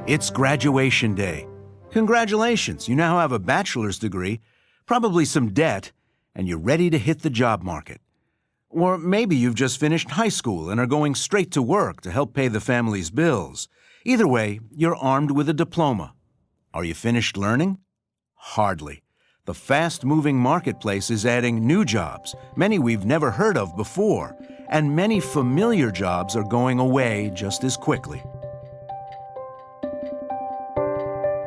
It's graduation day. Congratulations, you now have a bachelor's degree, probably some debt, and you're ready to hit the job market. Or maybe you've just finished high school and are going straight to work to help pay the family's bills. Either way, you're armed with a diploma. Are you finished learning? Hardly. The fast-moving marketplace is adding new jobs, many we've never heard of before, and many familiar jobs are going away just as quickly.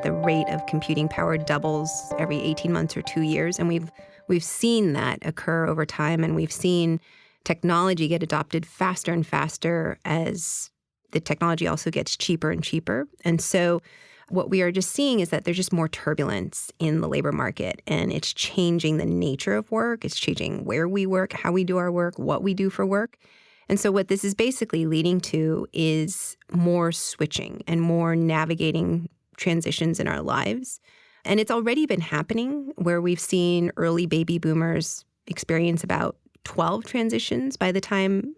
The rate of computing power doubles every 18 months or 2 years, and we've seen that occur over time, and we've seen technology get adopted faster and faster as the technology also gets cheaper and cheaper. And so what we are just seeing is that there's just more turbulence in the labor market, and it's changing the nature of work. It's changing where we work, how we do our work, what we do for work. And so what this is basically leading to is more switching and more navigating transitions in our lives. And it's already been happening where we've seen early baby boomers experience about 12 job transitions by the time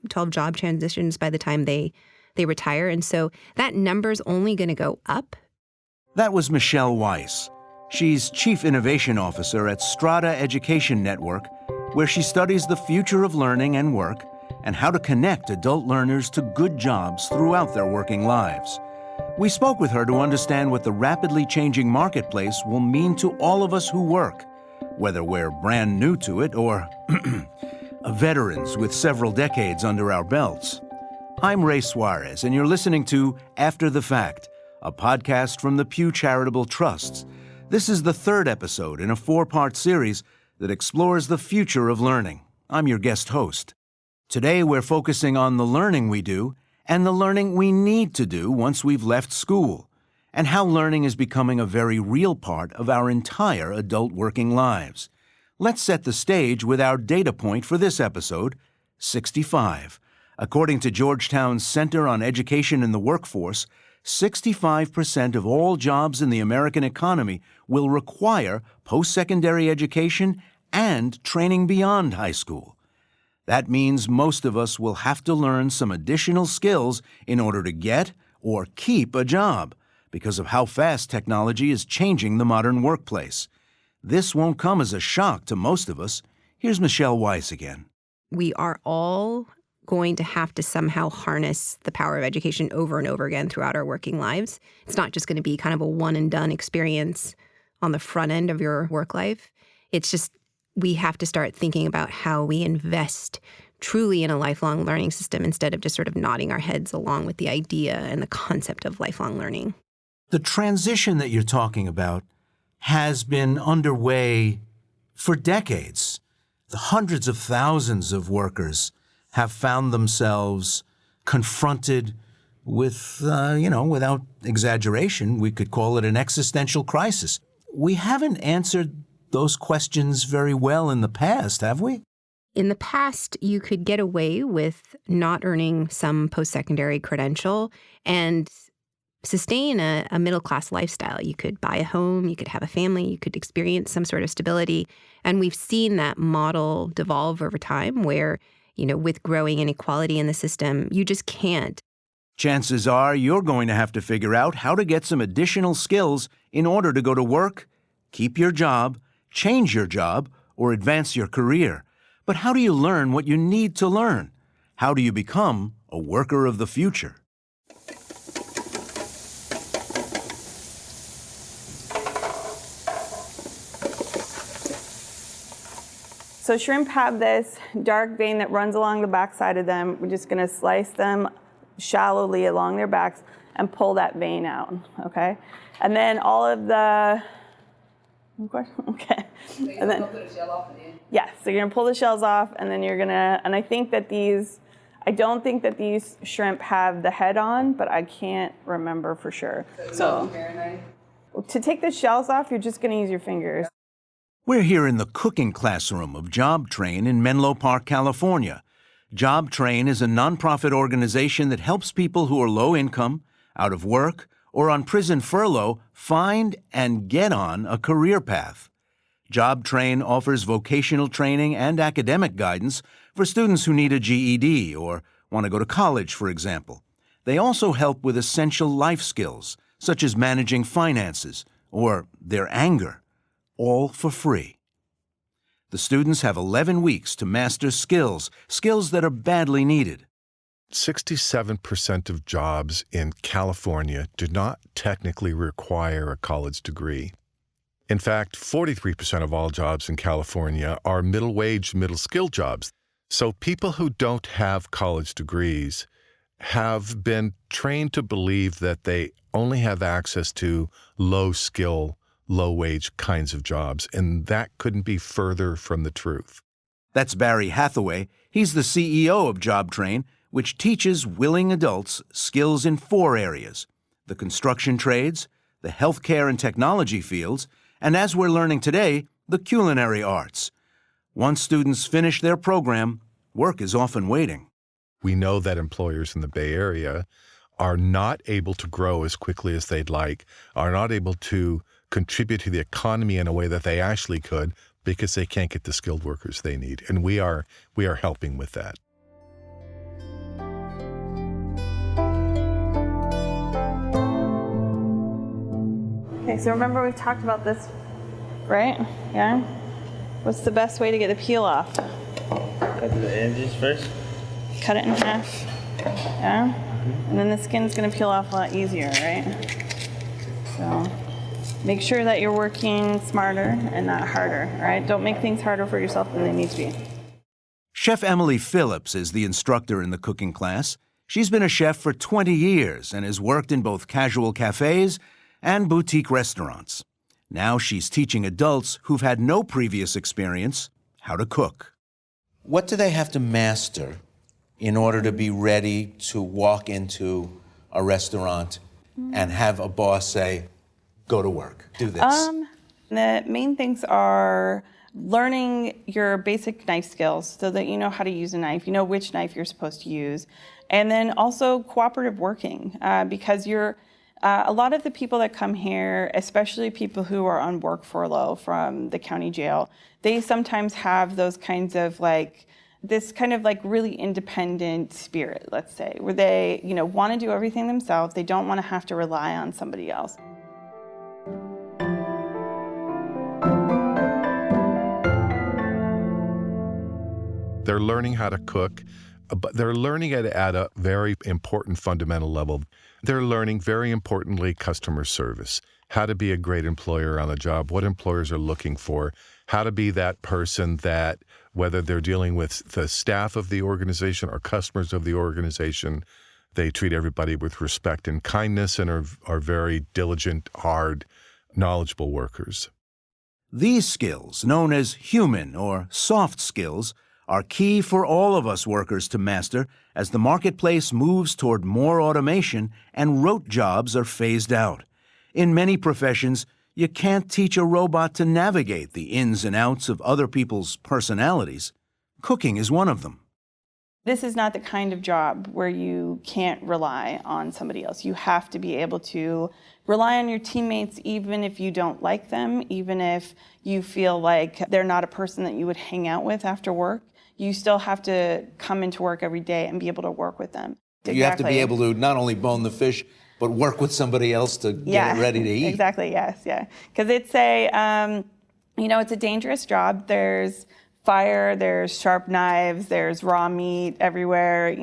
they retire. And so that number's only going to go up. That was Michelle Weiss. She's Chief Innovation Officer at Strata Education Network, where she studies the future of learning and work and how to connect adult learners to good jobs throughout their working lives. We spoke with her to understand what the rapidly changing marketplace will mean to all of us who work, whether we're brand new to it or veterans with several decades under our belts. I'm Ray Suarez, and you're listening to After the Fact, a podcast from the Pew Charitable Trusts. This is the third episode in a 4-part series that explores the future of learning. I'm your guest host. Today we're focusing on the learning we do and the learning we need to do once we've left school, and how learning is becoming a very real part of our entire adult working lives. Let's set the stage with our data point for this episode, 65. According to Georgetown's Center on Education and the Workforce, 65% of all jobs in the American economy will require post-secondary education and training beyond high school. That means most of us will have to learn some additional skills in order to get or keep a job because of how fast technology is changing the modern workplace. This won't come as a shock to most of us. Here's Michelle Weiss again. We are all going to have to somehow harness the power of education over and over again throughout our working lives. It's not just going to be kind of a one-and-done experience on the front end of your work life. It's just we have to start thinking about how we invest truly in a lifelong learning system instead of just sort of nodding our heads along with the idea and the concept of lifelong learning. The transition that you're talking about has been underway for decades. The hundreds of thousands of workers have found themselves confronted with, without exaggeration, we could call it an existential crisis. We haven't answered those questions very well in the past, have we? In the past, you could get away with not earning some post-secondary credential and sustain a middle-class lifestyle. You could buy a home, you could have a family, you could experience some sort of stability. And we've seen that model devolve over time where, with growing inequality in the system, you just can't. Chances are you're going to have to figure out how to get some additional skills in order to go to work, keep your job, change your job, or advance your career. But how do you learn what you need to learn? How do you become a worker of the future? So shrimp have this dark vein that runs along the backside of them. We're just going to slice them shallowly along their backs and pull that vein out, okay? And then all of the... Okay. So you're and then, going to put a shell off again? Yeah, so you're going to pull the shells off, and then you're going to... And I don't think that these shrimp have the head on, but I can't remember for sure. So to take the shells off, you're just going to use your fingers. We're here in the cooking classroom of Jobtrain in Menlo Park, California. Jobtrain is a nonprofit organization that helps people who are low income, out of work, or on prison furlough find and get on a career path. Jobtrain offers vocational training and academic guidance for students who need a GED or want to go to college, for example. They also help with essential life skills, such as managing finances or their anger, all for free. The students have 11 weeks to master skills that are badly needed. 67% of jobs in California do not technically require a college degree. In fact, 43% of all jobs in California are middle-wage, middle-skilled jobs. So people who don't have college degrees have been trained to believe that they only have access to low-skill, low-wage kinds of jobs, and that couldn't be further from the truth. That's Barry Hathaway. He's the CEO of Jobtrain, which teaches willing adults skills in 4 areas: the construction trades, the healthcare and technology fields, and as we're learning today, the culinary arts. Once students finish their program, work is often waiting. We know that employers in the Bay Area are not able to grow as quickly as they'd like, are not able to contribute to the economy in a way that they actually could because they can't get the skilled workers they need. And we are helping with that. Okay, so remember we've talked about this, right? Yeah? What's the best way to get the peel off? Cut the edges first. Cut it in half. Yeah? And then the skin's gonna peel off a lot easier, right? So make sure that you're working smarter and not harder, all right? Don't make things harder for yourself than they need to be. Chef Emily Phillips is the instructor in the cooking class. She's been a chef for 20 years and has worked in both casual cafes and boutique restaurants. Now she's teaching adults who've had no previous experience how to cook. What do they have to master in order to be ready to walk into a restaurant and have a boss say, go to work, do this? The main things are learning your basic knife skills so that you know how to use a knife, you know which knife you're supposed to use, and then also cooperative working because a lot of the people that come here, especially people who are on work furlough from the county jail, they sometimes have those kinds of this kind of really independent spirit, let's say, where they, want to do everything themselves. They don't want to have to rely on somebody else. They're learning how to cook, but they're learning it at a very important fundamental level. They're learning, very importantly, customer service, how to be a great employer on the job, what employers are looking for, how to be that person that, whether they're dealing with the staff of the organization or customers of the organization, they treat everybody with respect and kindness and are very diligent, hard, knowledgeable workers. These skills, known as human or soft skills, are key for all of us workers to master as the marketplace moves toward more automation and rote jobs are phased out. In many professions, you can't teach a robot to navigate the ins and outs of other people's personalities. Cooking is one of them. This is not the kind of job where you can't rely on somebody else. You have to be able to rely on your teammates even if you don't like them, even if you feel like they're not a person that you would hang out with after work. You still have to come into work every day and be able to work with them. You have to be able to not only bone the fish, but work with somebody else to get it ready to eat. Exactly, yes, yeah. Because it's it's a dangerous job. There's fire, there's sharp knives, there's raw meat everywhere.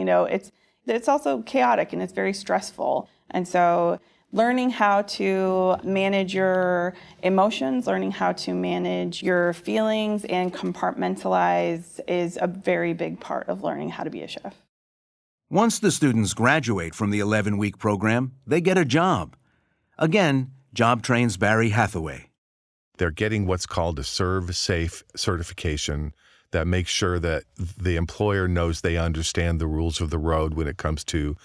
It's also chaotic and it's very stressful. And so learning how to manage your emotions, learning how to manage your feelings and compartmentalize is a very big part of learning how to be a chef. Once the students graduate from the 11-week program, they get a job. Again, Jobtrain's Barry Hathaway. They're getting what's called a Serve Safe certification that makes sure that the employer knows they understand the rules of the road when it comes to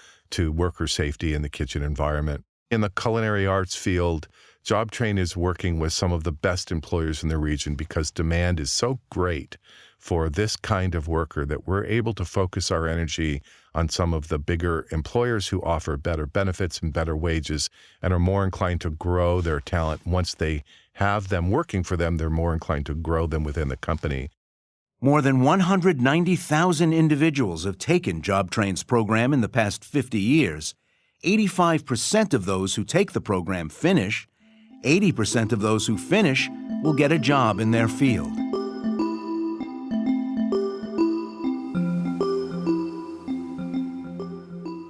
worker safety in the kitchen environment. In the culinary arts field, Jobtrain is working with some of the best employers in the region because demand is so great for this kind of worker that we're able to focus our energy on some of the bigger employers who offer better benefits and better wages and are more inclined to grow their talent. Once they have them working for them, they're more inclined to grow them within the company. More than 190,000 individuals have taken Jobtrain's program in the past 50 years. 85% of those who take the program finish. 80% of those who finish will get a job in their field.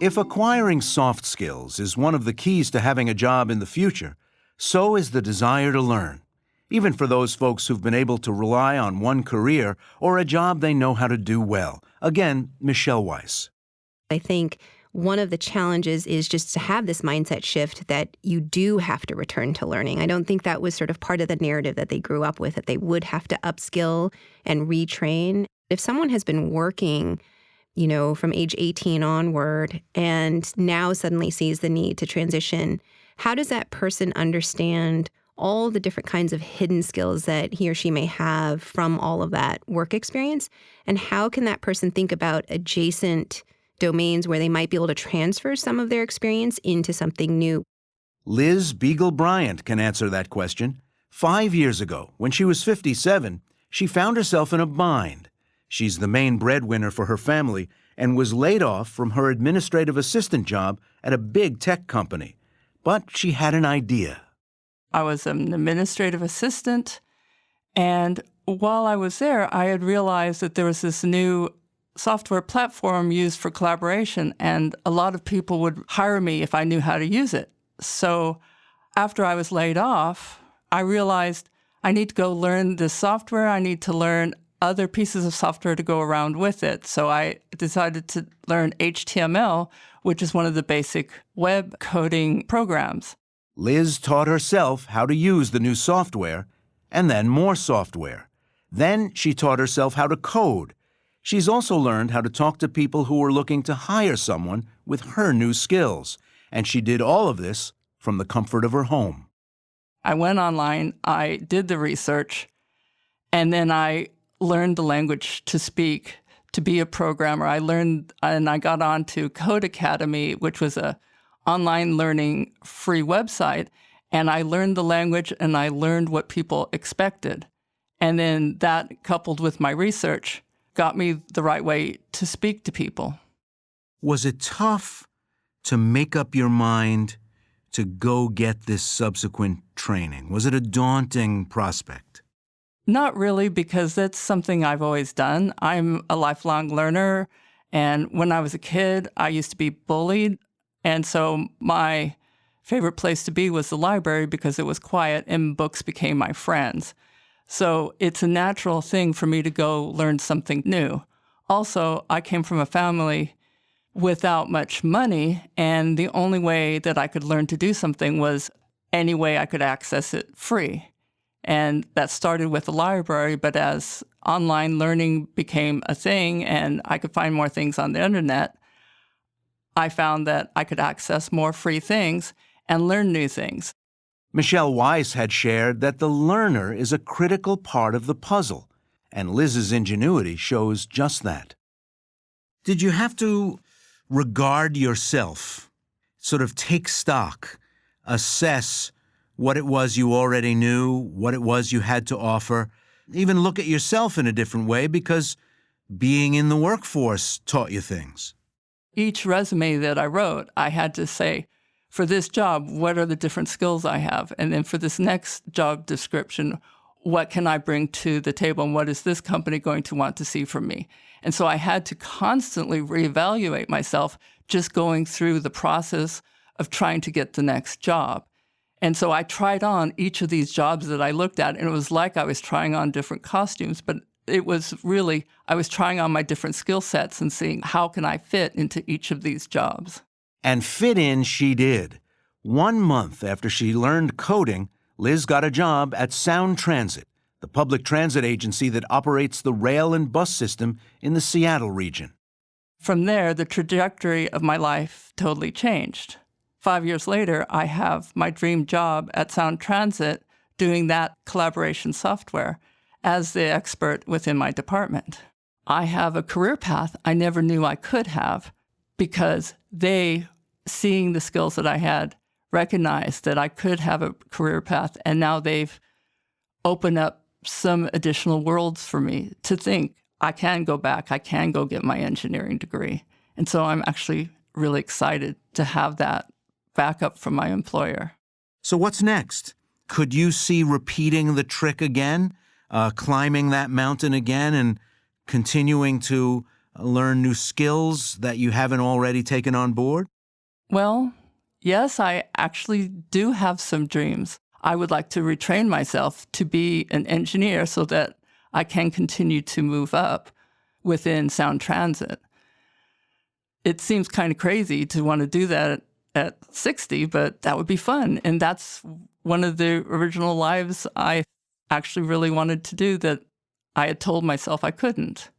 If acquiring soft skills is one of the keys to having a job in the future, so is the desire to learn, even for those folks who've been able to rely on one career or a job they know how to do well. Again, Michelle Weiss. I think one of the challenges is just to have this mindset shift that you do have to return to learning. I don't think that was sort of part of the narrative that they grew up with, that they would have to upskill and retrain. If someone has been working, from age 18 onward and now suddenly sees the need to transition, how does that person understand all the different kinds of hidden skills that he or she may have from all of that work experience? And how can that person think about adjacent domains where they might be able to transfer some of their experience into something new? Liz Beagle-Bryant can answer that question. 5 years ago, when she was 57, she found herself in a bind. She's the main breadwinner for her family and was laid off from her administrative assistant job at a big tech company. But she had an idea. I was an administrative assistant, and while I was there, I had realized that there was this new software platform used for collaboration, and a lot of people would hire me if I knew how to use it. So after I was laid off, I realized I need to go learn this software. I need to learn other pieces of software to go around with it. So I decided to learn HTML, which is one of the basic web coding programs. Liz taught herself how to use the new software, and then more software. Then she taught herself how to code. She's also learned how to talk to people who were looking to hire someone with her new skills. And she did all of this from the comfort of her home. I went online, I did the research, and then I learned the language to speak, to be a programmer. I learned, and I got on to Code Academy, which was a online learning free website, and I learned the language and I learned what people expected. And then that, coupled with my research, got me the right way to speak to people. Was it tough to make up your mind to go get this subsequent training? Was it a daunting prospect? Not really, because that's something I've always done. I'm a lifelong learner, and when I was a kid, I used to be bullied, and so my favorite place to be was the library because it was quiet and books became my friends. So it's a natural thing for me to go learn something new. Also, I came from a family without much money, and the only way that I could learn to do something was any way I could access it free. And that started with the library, but as online learning became a thing and I could find more things on the internet, I found that I could access more free things and learn new things. Michelle Weiss had shared that the learner is a critical part of the puzzle, and Liz's ingenuity shows just that. Did you have to regard yourself, sort of take stock, assess what it was you already knew, what it was you had to offer, even look at yourself in a different way because being in the workforce taught you things? Each resume that I wrote, I had to say, for this job, what are the different skills I have? And then for this next job description, what can I bring to the table and what is this company going to want to see from me? And so I had to constantly reevaluate myself just going through the process of trying to get the next job. And so I tried on each of these jobs that I looked at, and it was like I was trying on different costumes, but it was really, I was trying on my different skill sets and seeing how can I fit into each of these jobs. And fit in she did. 1 month after she learned coding, Liz got a job at Sound Transit, the public transit agency that operates the rail and bus system in the Seattle region. From there, the trajectory of my life totally changed. 5 years later, I have my dream job at Sound Transit doing that collaboration software as the expert within my department. I have a career path I never knew I could have because they, seeing the skills that I had, recognized that I could have a career path, and now they've opened up some additional worlds for me to think I can go back, I can go get my engineering degree. And so I'm actually really excited to have that backup from my employer. So what's next? Could you see repeating the trick again, climbing that mountain again and continuing to learn new skills that you haven't already taken on board? Well, yes, I actually do have some dreams. I would like to retrain myself to be an engineer so that I can continue to move up within sound transit. It seems kind of crazy to want to do that at 60, but that would be fun. And that's one of the original lives I actually really wanted to do that I had told myself I couldn't.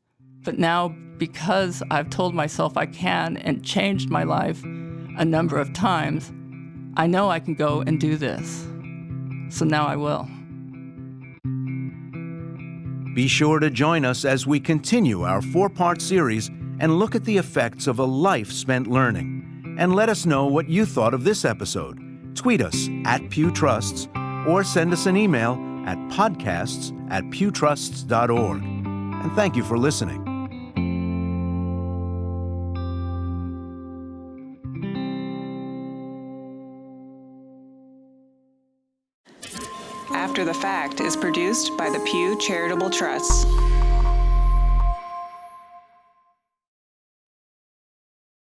But now, because I've told myself I can and changed my life a number of times, I know I can go and do this. So now I will. Be sure to join us as we continue our 4-part series and look at the effects of a life spent learning. And let us know what you thought of this episode. Tweet us at Pew Trusts or send us an email at podcasts@pewtrusts.org. And thank you for listening. After the Fact is produced by the Pew Charitable Trusts.